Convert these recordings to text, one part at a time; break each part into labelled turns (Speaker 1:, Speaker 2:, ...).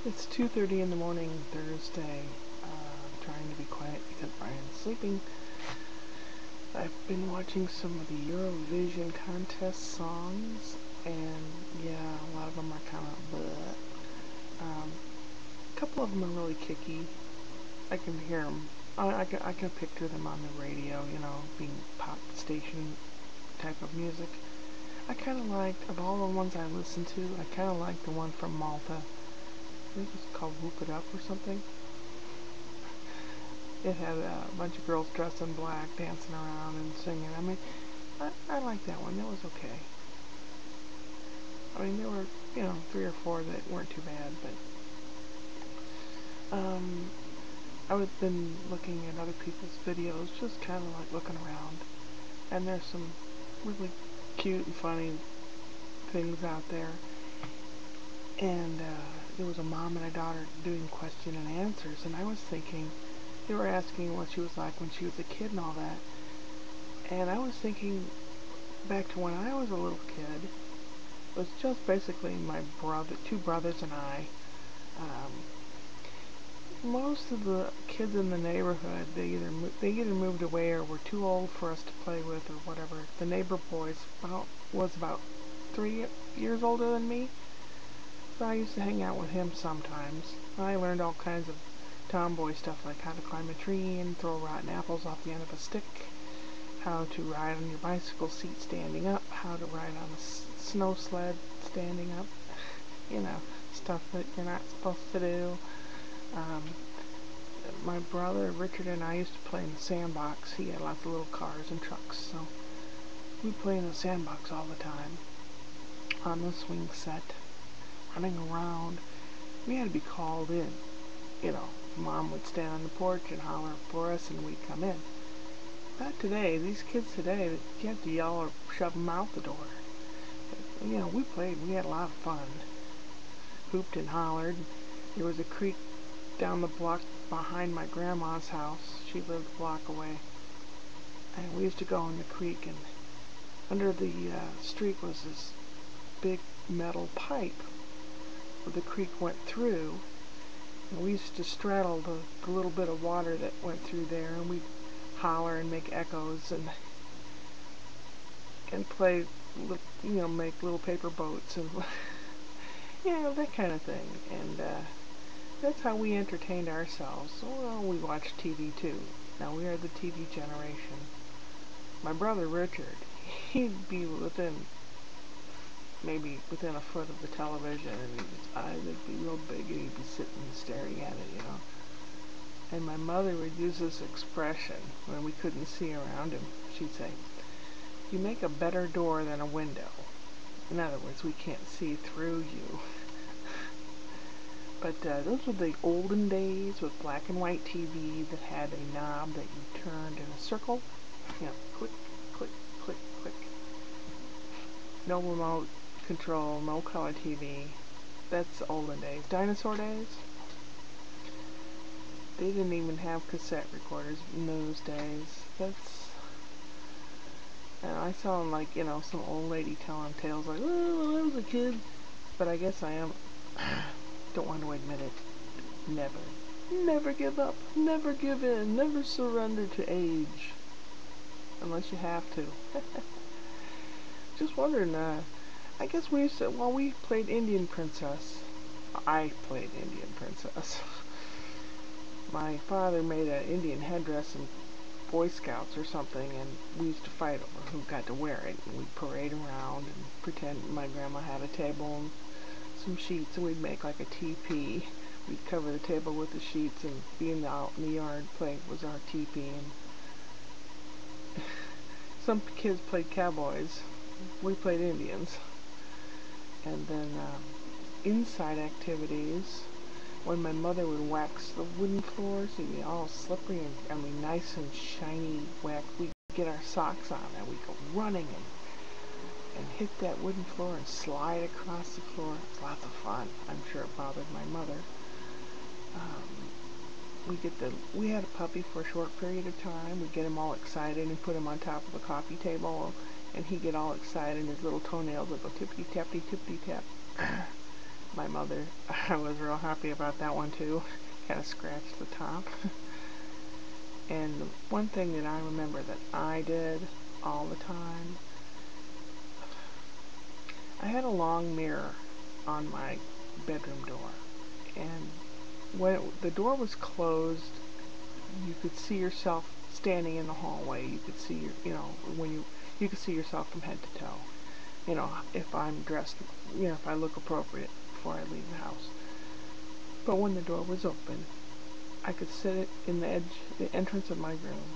Speaker 1: It's 2:30 in the morning, Thursday. I'm trying to be quiet because Brian's sleeping. I've been watching some of the Eurovision contest songs, and yeah, a lot of them are kind of bleh. A couple of them are really kicky. I can hear them. I can picture them on the radio, being pop station type of music. I kind of liked, of all the ones I listened to, I kind of liked the one from Malta. I think it was called Whoop It Up or something. It had a bunch of girls dressed in black dancing around and singing. I mean, I liked that one. That was okay. I mean, there were, three or four that weren't too bad, but I've been looking at other people's videos, just kind of like looking around, and there's some really cute and funny things out there. And there was a mom and a daughter doing question and answers, and I was thinking, they were asking what she was like when she was a kid and all that. And I was thinking back to when I was a little kid. It was just basically my two brothers and I. Most of the kids in the neighborhood, they either moved away or were too old for us to play with or whatever. The neighbor boy was about 3 years older than me, so I used to hang out with him sometimes. I learned all kinds of tomboy stuff, like how to climb a tree and throw rotten apples off the end of a stick, how to ride on your bicycle seat standing up, how to ride on a snow sled standing up, stuff that you're not supposed to do. My brother Richard and I used to play in the sandbox. He had lots of little cars and trucks, so we played in the sandbox all the time, on the swing set, running around. We had to be called in. Mom would stand on the porch and holler for us, and we'd come in. Not today. These kids today, you have to yell or shove them out the door. But, we played. We had a lot of fun. Hooped and hollered. There was a creek down the block behind my grandma's house. She lived a block away. And we used to go in the creek, and under the street was this big metal pipe where the creek went through. And we used to straddle the little bit of water that went through there, and we'd holler and make echoes and play, make little paper boats and that kind of thing. And that's how we entertained ourselves. Well, we watched TV too. Now we are the TV generation. My brother Richard, he'd be maybe within a foot of the television, and his eyes would be real big, and he'd be sitting and staring at it, And my mother would use this expression when we couldn't see around him. She'd say, "You make a better door than a window." In other words, we can't see through you. But those were the olden days with black and white TV that had a knob that you turned in a circle. Click, click, click, click. No remote control, no color TV. That's olden days. Dinosaur days? They didn't even have cassette recorders in those days. I sound like, some old lady telling tales like, oh, when I was a kid. But I guess I am. Don't want to admit it. Never. Never give up. Never give in. Never surrender to age. Unless you have to. Just wondering, I guess we played Indian Princess. I played Indian Princess. My father made an Indian headdress in Boy Scouts or something, and we used to fight over who got to wear it. And we'd parade around and pretend my grandma had a table and some sheets, and we'd make like a teepee. We'd cover the table with the sheets, and being out in the yard play was our teepee. And some kids played cowboys. We played Indians. And then inside activities, when my mother would wax the wooden floors, it'd be all slippery and nice and shiny wax. We'd get our socks on and we'd go running and hit that wooden floor and slide across the floor. It was lots of fun. I'm sure it bothered my mother. We had a puppy for a short period of time. We'd get him all excited and put him on top of a coffee table, and he'd get all excited and his little toenails would go tippity tappity tippity tap. my mother. I was real happy about that one too. Kind of scratched the top. And one thing that I remember that I did all the time, I had a long mirror on my bedroom door, and when the door was closed, you could see yourself standing in the hallway. You could see when you could see yourself from head to toe. If I'm dressed, if I look appropriate before I leave the house. But when the door was open, I could sit in the entrance of my room,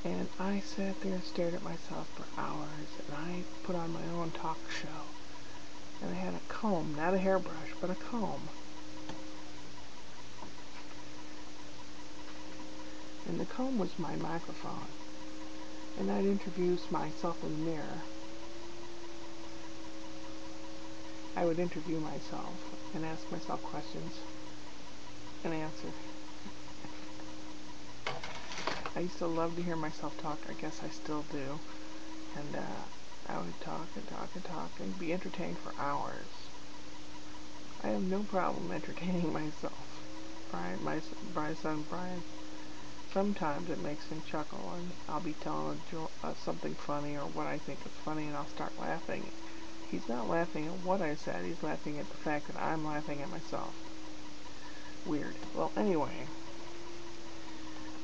Speaker 1: and I sat there and stared at myself for hours, and I put on my own talk show. And I had a comb, not a hairbrush, but a comb. And the comb was my microphone. And I'd introduce myself in the mirror. I would interview myself and ask myself questions and answer. I used to love to hear myself talk. I guess I still do. And I would talk and talk and talk and be entertained for hours. I have no problem entertaining myself. My son Brian, sometimes it makes him chuckle, and I'll be telling something funny or what I think is funny, and I'll start laughing. He's not laughing at what I said, he's laughing at the fact that I'm laughing at myself. Weird. Well, anyway,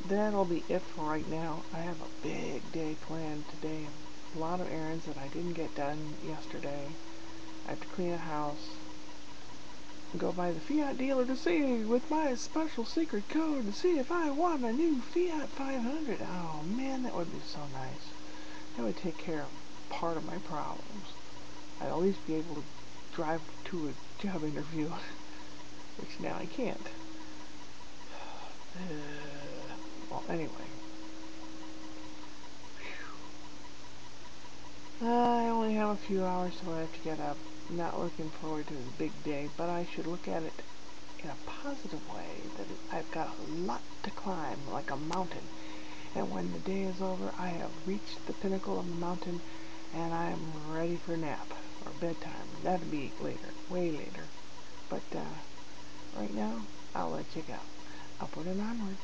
Speaker 1: that'll be it for right now. I have a big day planned today. A lot of errands that I didn't get done yesterday. I have to clean a house, go by the Fiat dealer to see with my special secret code to see if I want a new Fiat 500. Oh man, that would be so nice. That would take care of part of my problems. I'd at least be able to drive to a job interview, which now I can't. Well, anyway. I only have a few hours till I have to get up. Not looking forward to this big day, but I should look at it in a positive way, that I've got a lot to climb, like a mountain. And when the day is over, I have reached the pinnacle of the mountain, and I'm ready for a nap, or bedtime. That'll be later, way later. But right now, I'll let you go. Upward and onward.